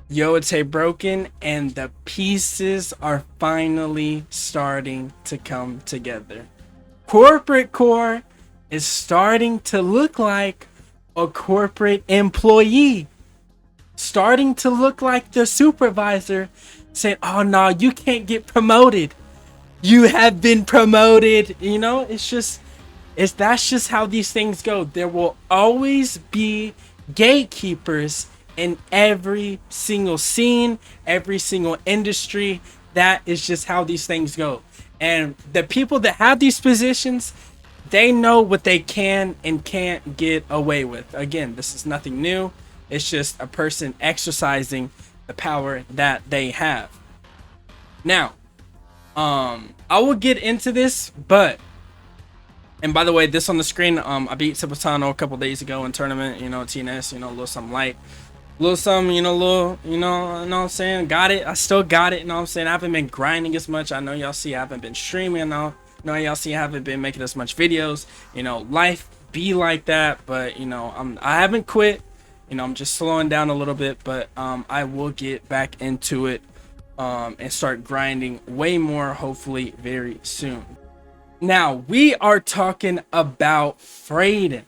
Yo, it's HeyBroken, and the pieces are finally starting to come together. Corporate core is starting to look like a corporate employee, starting to look like the supervisor saying, "Oh no, you can't get promoted. You have been promoted." It's that's just how these things go. There will always be gatekeepers in every single scene, every single industry. That is just how these things go. And the people that have these positions, they know what they can and can't get away with. Again, this is nothing new. It's just a person exercising the power that they have. Now, I will get into this, but and by the way, this on the screen, I beat Cipatano a couple days ago in tournament, TNS, a little something light. Little something, you know what I'm saying? Got it. I still got it, you know what I'm saying? I haven't been grinding as much. I know y'all see I haven't been streaming, y'all see I haven't been making as much videos. Life be like that, but I haven't quit. I'm just slowing down a little bit, but I will get back into it and start grinding way more, hopefully very soon. Now, we are talking about Frayden.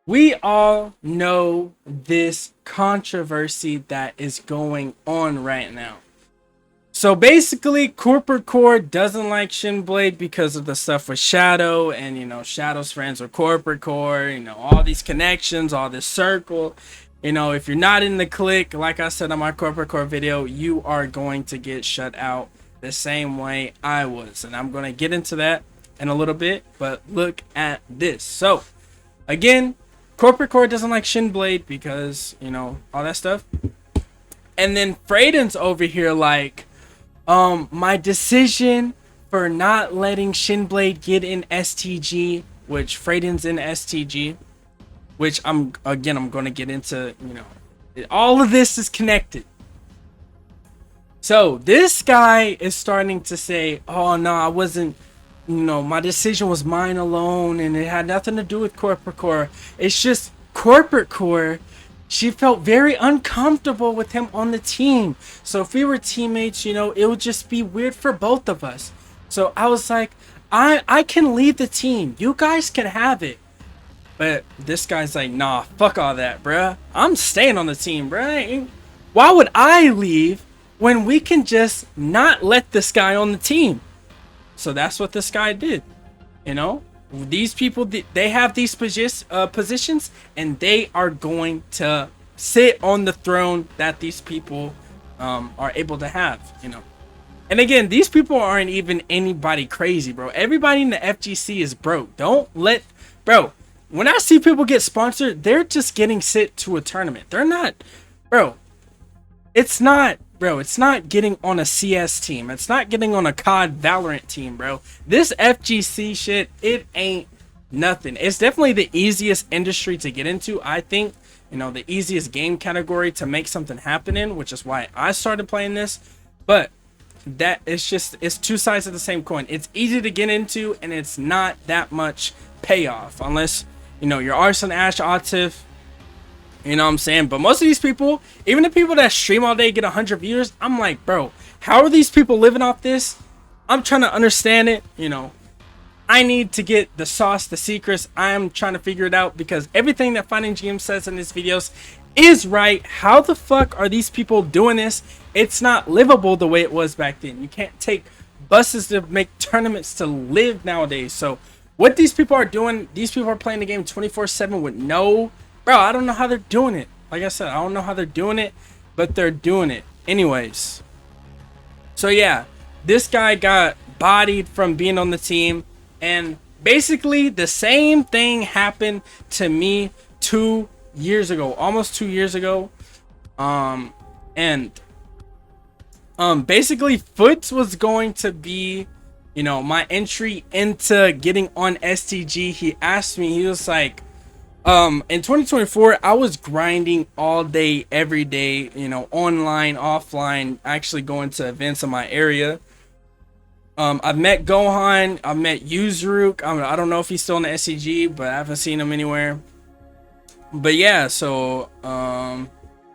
We all know this controversy that is going on right now. So basically, Corporate Core doesn't like Shinblade because of the stuff with Shadow, and Shadow's friends with Corporate Core, all these connections, all this circle. If you're not in the clique, like I said on my Corporate Core video, you are going to get shut out the same way I was, and I'm going to get into that in a little bit, but look at this. So again, Corporate Core doesn't like Shinblade because all that stuff, and then Frayden's over here like, my decision for not letting Shinblade get in STG, which Frayden's in STG, which I'm going to get into. All of this is connected. So this guy is starting to say, "Oh no, I wasn't, my decision was mine alone, and it had nothing to do with Corporate Core. It's just Corporate Core. She felt very uncomfortable with him on the team. So if we were teammates, it would just be weird for both of us." So I was like, I can leave the team. You guys can have it. But this guy's like, "Nah, fuck all that, bruh. I'm staying on the team, bruh. Why would I leave when we can just not let this guy on the team?" So that's what this guy did. These people, they have these positions, and they are going to sit on the throne that these people are able to have. And again, these people aren't even anybody crazy, bro. Everybody in the FGC is broke. Bro, when I see people get sponsored, they're just getting sent to a tournament. They're not, bro. It's not getting on a CS team. It's not getting on a COD Valorant team, bro. This FGC shit, it ain't nothing. It's definitely the easiest industry to get into. I think, the easiest game category to make something happen in, which is why I started playing this. But it's two sides of the same coin. It's easy to get into, and it's not that much payoff unless, you're Arson, Ash, Atif. You know what I'm saying? But most of these people, even the people that stream all day, get 100 viewers, I'm like, bro, how are these people living off this? I'm trying to understand it. I need to get the sauce, the secrets. I'm trying to figure it out, because everything that Finding GM says in his videos is right. How the fuck are these people doing this? It's not livable the way it was back then. You can't take buses to make tournaments to live nowadays. So what these people are doing, these people are playing the game 24/7 with no... Bro, I don't know how they're doing it. Like I said, I don't know how they're doing it, but they're doing it. Anyways. So yeah, this guy got bodied from being on the team. And basically the same thing happened to me 2 years ago. Almost 2 years ago. Basically Foots was going to be, my entry into getting on STG. He asked me, he was like, in 2024, I was grinding all day, every day, online, offline, actually going to events in my area. I've met Gohan, I've met Yuzuruk. I don't know if he's still in the SCG, but I haven't seen him anywhere. But yeah, so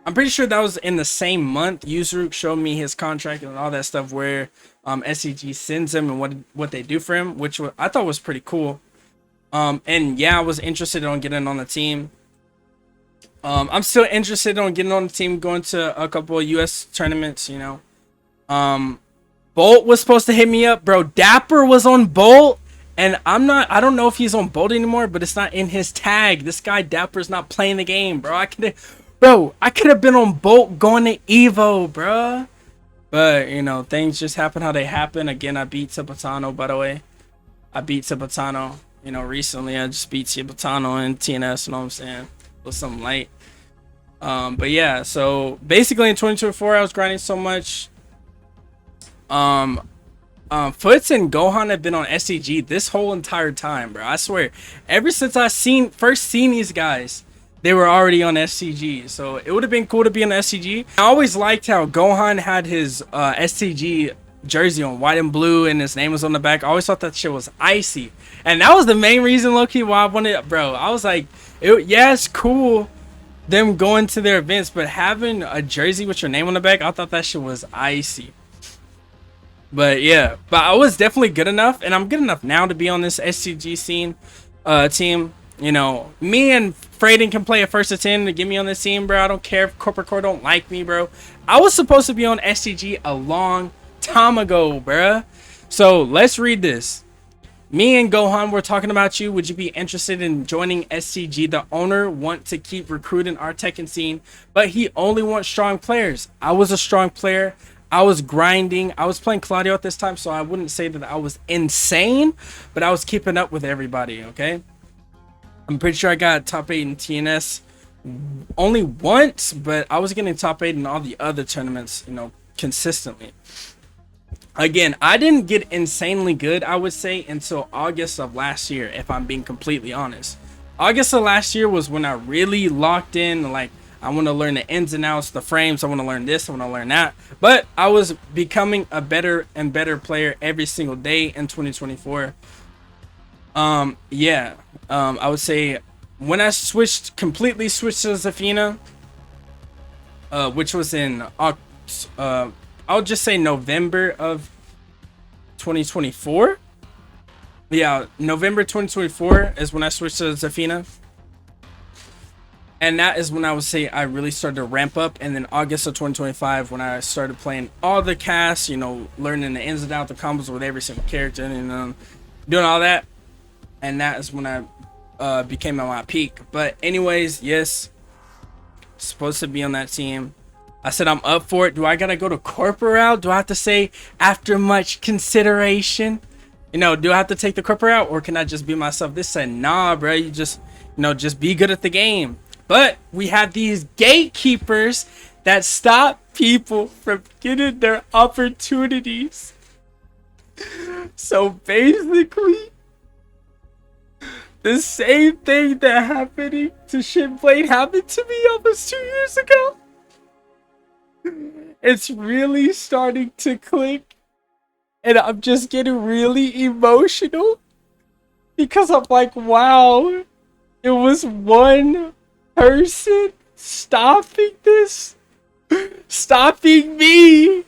I'm pretty sure that was in the same month. Yusruk showed me his contract and all that stuff where STG sends him and what they do for him, which I thought was pretty cool. And yeah, I was interested on getting on the team. I'm still interested on getting on the team, going to a couple of US tournaments, you know. Bolt was supposed to hit me up, bro. Dapper was on Bolt, and I don't know if he's on Bolt anymore, but it's not in his tag. This guy Dapper's not playing the game, bro. I could have been on Bolt going to Evo, bro. But, you know, things just happen how they happen. Again, I beat Cipotano, by the way. I beat Cipotano, you know, recently. I just beat Cipotano in TNS, you know what I'm saying? With something light. But yeah, so basically in 2024, I was grinding so much. Foots and Gohan have been on STG this whole entire time, bro. I swear. Ever since I first seen these guys, they were already on STG. So it would have been cool to be on STG. I always liked how Gohan had his STG jersey on, white and blue, and his name was on the back. I always thought that shit was icy. And that was the main reason, low-key, why I wanted it, bro. I was like, yeah, it's cool them going to their events, but having a jersey with your name on the back, I thought that shit was icy. But yeah, but I was definitely good enough, and I'm good enough now to be on this STG scene team. You know, me and Frayden can play a first to 10 to get me on this team, bro. I don't care if Corporate Core don't like me, bro. I was supposed to be on STG a long time ago, bro. So let's read this. Me and Gohan were talking about you. Would you be interested in joining STG? The owner wants to keep recruiting our Tekken scene, but he only wants strong players. I was a strong player. I was grinding. I was playing Claudio at this time, so I wouldn't say that I was insane, but I was keeping up with everybody, okay? I'm pretty sure I got top 8 in TNS only once, but I was getting top 8 in all the other tournaments, you know, consistently. Again, I didn't get insanely good, I would say, until August of last year, if I'm being completely honest. August of last year was when I really locked in, like, I want to learn the ins and outs, the frames, I want to learn this, I want to learn that. But I was becoming a better and better player every single day in 2024. Yeah, I would say when I completely switched to Zafina, which was in I'll just say November of 2024. Yeah, November 2024 is when I switched to Zafina. And that is when I would say I really started to ramp up. And then August of 2025, when I started playing all the casts, you know, learning the ins and outs, the combos with every single character, and doing all that. And that is when I became at my peak. But anyways, yes, supposed to be on that team. I said I'm up for it. Do I gotta go to corporate route? Do I have to say after much consideration? You know, do I have to take the corporate route, or can I just be myself? This said, nah, bro. You just, you know, just be good at the game. But we have these gatekeepers that stop people from getting their opportunities. So basically, the same thing that happened to Shinblade happened to me almost 2 years ago. It's really starting to click, and I'm just getting really emotional because I'm like, wow, it was one person stopping this, stopping me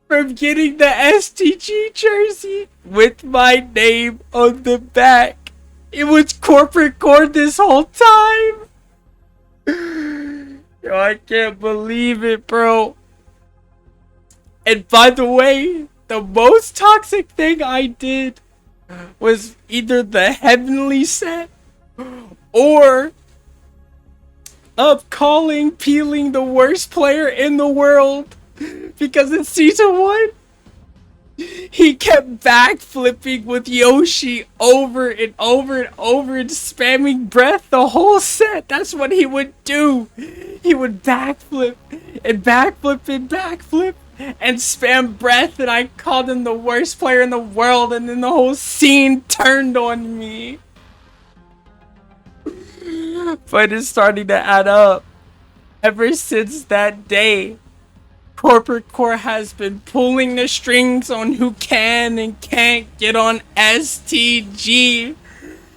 from getting the STG jersey with my name on the back. It was Corporate Core this whole time. Yo, I can't believe it, bro. And by the way, the most toxic thing I did was either the Heavenly set or peeling the worst player in the world, because in season 1 he kept backflipping with Yoshi over and over and over and spamming breath the whole set. That's what he would do. He would backflip and backflip and backflip and spam breath, and I called him the worst player in the world, and then the whole scene turned on me. But it's starting to add up. Ever since that day, Corporate Core has been pulling the strings on who can and can't get on STG.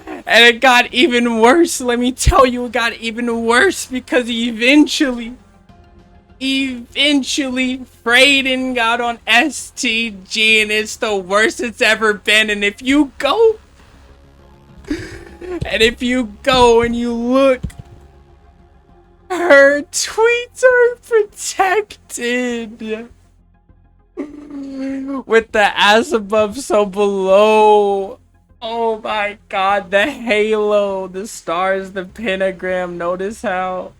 And it got even worse. Let me tell you, it got even worse because eventually eventually Frayden got on STG, and it's the worst it's ever been. And if you go and you look, her tweets are protected with the as above so below. Oh my god, the halo, the stars, the pentagram. Notice how,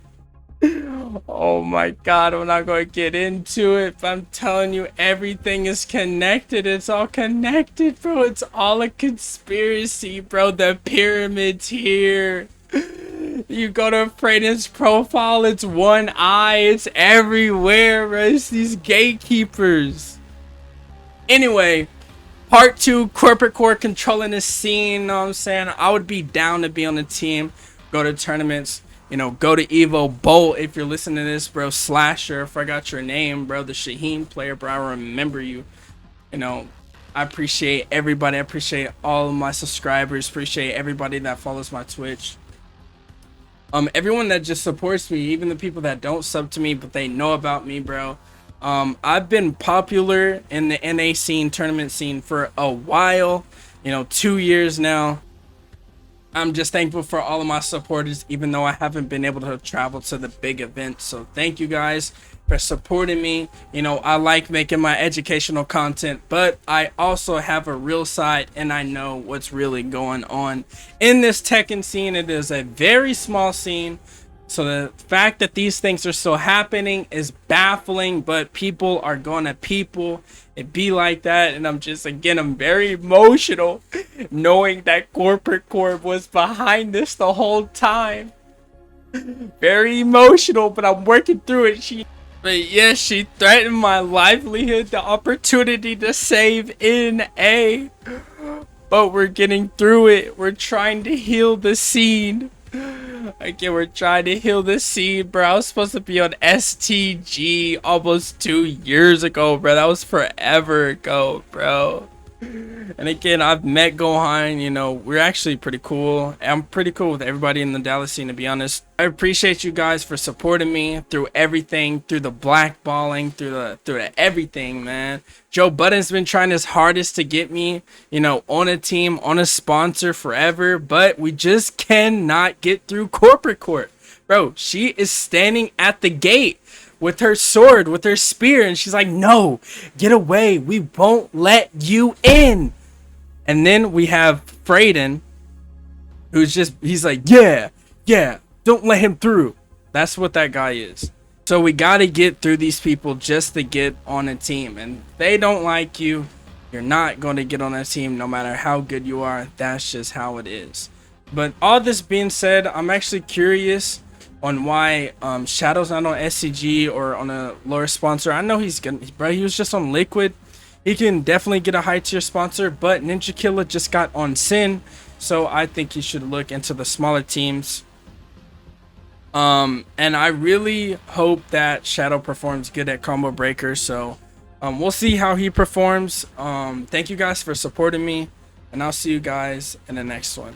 oh my god, I'm not going to get into it, but I'm telling you, everything is connected. It's all connected, bro. It's all a conspiracy, bro. The pyramids here. You go to Frayden's profile, it's one eye. It's everywhere, bro. It's these gatekeepers. Anyway, part 2, corporate core controlling the scene. You know what I'm saying? I would be down to be on the team, go to tournaments, you know, go to Evo. Bolt, if you're listening to this, bro. Slasher, if I got your name, bro. The Shaheen player, bro. I remember you. You know, I appreciate everybody. I appreciate all of my subscribers. Appreciate everybody that follows my Twitch. Everyone that just supports me, even the people that don't sub to me, but they know about me, bro. I've been popular in the NA scene, tournament scene for a while, you know, 2 years now. I'm just thankful for all of my supporters, even though I haven't been able to travel to the big events. So thank you guys for supporting me. You know, I like making my educational content, but I also have a real side, and I know what's really going on in this Tekken scene. It is a very small scene. So the fact that these things are still happening is baffling, but people are gonna people. It be like that, and I'm just, again, I'm very emotional knowing that Corporate Corp was behind this the whole time. Very emotional, but I'm working through it. But yes, she threatened my livelihood, the opportunity to save NA. But we're getting through it. We're trying to heal the scene. Again, we're trying to heal the scene, bro. I was supposed to be on STG almost 2 years ago, bro. That was forever ago, bro. And again, I've met Gohan. You know, we're actually pretty cool. I'm pretty cool with everybody in the Dallas scene, to be honest. I appreciate you guys for supporting me through everything, through the blackballing, through the everything, man. Joe Budden's been trying his hardest to get me, you know, on a team, on a sponsor forever, but we just cannot get through Corporate Court. Bro, she is standing at the gate with her sword, with her spear, and she's like, no, get away, we won't let you in. And then we have Frayden, who's just, he's like, yeah, don't let him through. That's what that guy is. So we got to get through these people just to get on a team, and if they don't like you, you're not going to get on a team no matter how good you are. That's just how it is. But all this being said, I'm actually curious on why Shadow's not on SCG or on a lower sponsor. I know he's gonna, bro, he was just on Liquid. He can definitely get a high tier sponsor, but Ninja Killer just got on Sin, so I think he should look into the smaller teams. And I really hope that Shadow performs good at Combo Breaker, so we'll see how he performs. Thank you guys for supporting me, and I'll see you guys in the next one.